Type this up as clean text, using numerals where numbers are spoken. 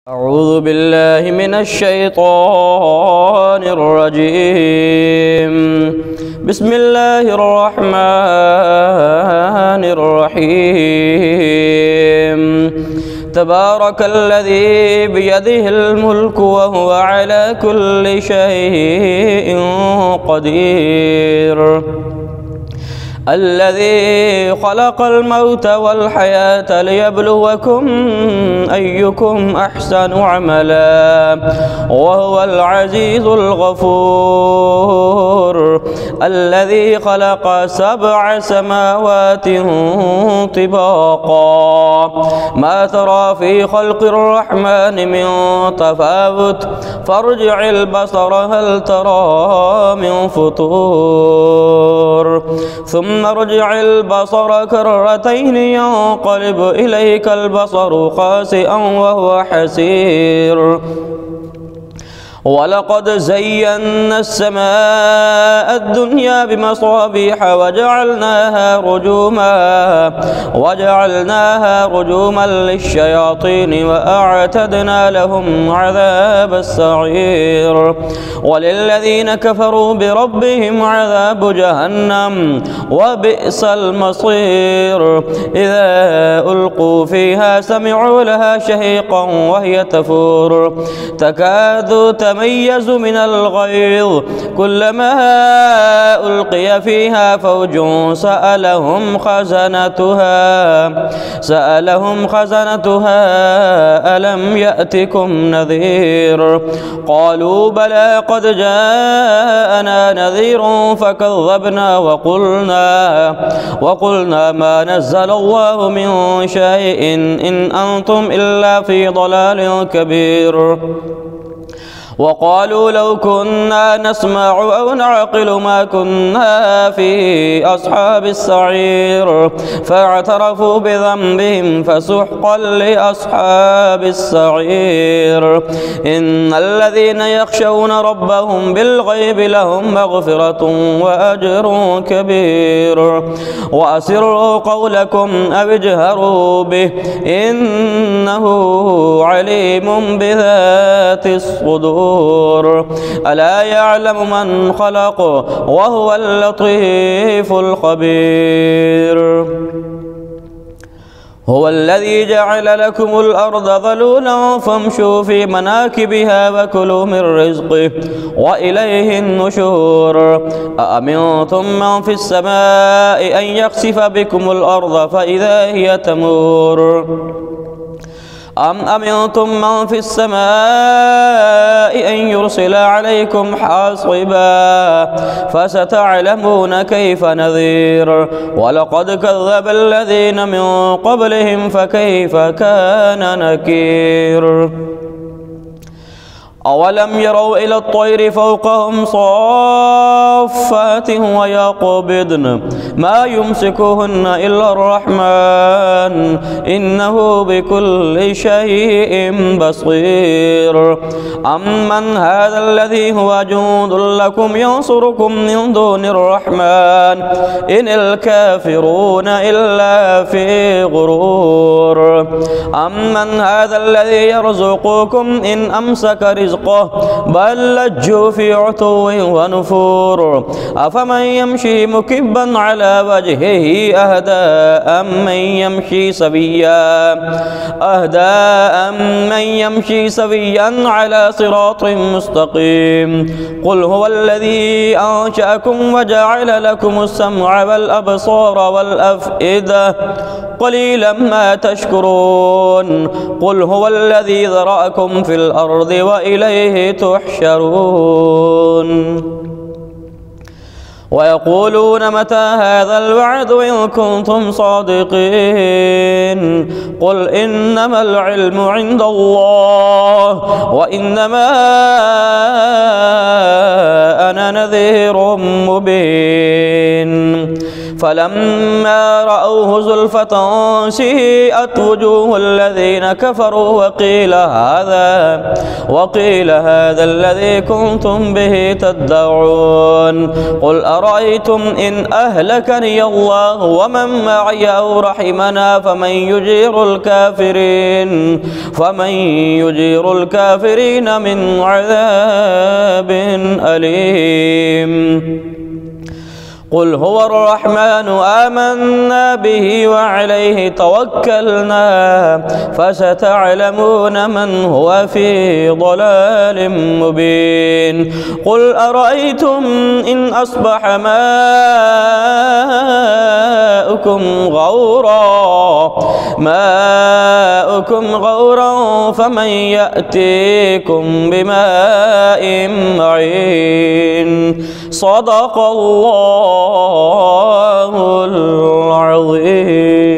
أعوذ بالله من الشيطان الرجيم. بسم الله الرحمن الرحيم. تبارك الذي بيده الملك وهو على كل شيء قدير. الذي خلق الموت والحياة ليبلوكم أيكم أحسن عملا وهو العزيز الغفور. الذي خلق 7 سماوات طباقا ما ترى في خلق الرحمن من تفاوت فارجع البصر هل ترى من فطور ثم ارجع البصر كرتين ينقلب إليك البصر خاسئا وهو حسير. ولقد زينا السماء الدنيا بمصابيح وجعلناها رجوما للشياطين وأعتدنا لهم عذاب السعير. وللذين كفروا بربهم عذاب جهنم وبئس المصير. إذا ألقوا فيها سمعوا لها شهيقا وهي تفور تكاد تميز من الغيظ كلما ألقي فيها فوج سألهم خزنتها ألم يأتكم نذير قالوا بلى قد جاءنا نذير فكذبنا وقلنا ما نزل الله من شيء إن أنتم إلا في ضلال كبير. وقالوا لو كنا نسمع أو نعقل ما كنا في أصحاب السعير فاعترفوا بذنبهم فسحقا لأصحاب السعير. إن الذين يخشون ربهم بالغيب لهم مغفرة وأجر كبير. وأسروا قولكم أو اجهروا به إنه عليم بذات الصدور. ألا يعلم من خلق وهو اللطيف الخبير. هو الذي جعل لكم الأرض ذلولا فامشوا في مناكبها وكلوا من رزقه وإليه النشور. أأمنتم من في السماء أن يخسف بكم الأرض فإذا هي تمور أم أمنتم من في السماء أن يرسل عليكم حاصبا فستعلمون كيف نذير. ولقد كذب الذين من قبلهم فكيف كان نكير. أولم يروا إلى الطير فوقهم صافات ويقبضن ما يمسكهن إلا الرحمن إنه بكل شيء بصير. أمن هذا الذي هو جند لكم ينصركم من دون الرحمن إن الكافرون إلا في غرور. أمن هذا الذي يرزقكم إن أمسك رزقه بل لجوا في عتو ونفور. أفمن يمشي مكبا على وجهه أهدى أم من يمشي سويا على صراط مستقيم. قل هو الذي أنشأكم وجعل لكم السمع والأبصار والأفئدة قليلا ما تشكرون. قل هو الذي ذرأكم في الأرض وإليه تحشرون. ويقولون متى هذا الوعد إن كنتم صادقين. قل إنما العلم عند الله وإنما أنا نذير مبين. فلما رأوه زلفة سيئت وجوه الذين كفروا وقيل هذا الذي كنتم به تدعون قل أرأيتم إن أهلكني الله ومن معي أو رحمنا فمن يجير الكافرين من عذاب أليم قل هو الرحمن آمنا به وعليه توكلنا فستعلمون من هو في ضلال مبين قل أرأيتم إن أصبح ماؤكم غورا فمن يأتيكم بماء معين صدق الله العظيم.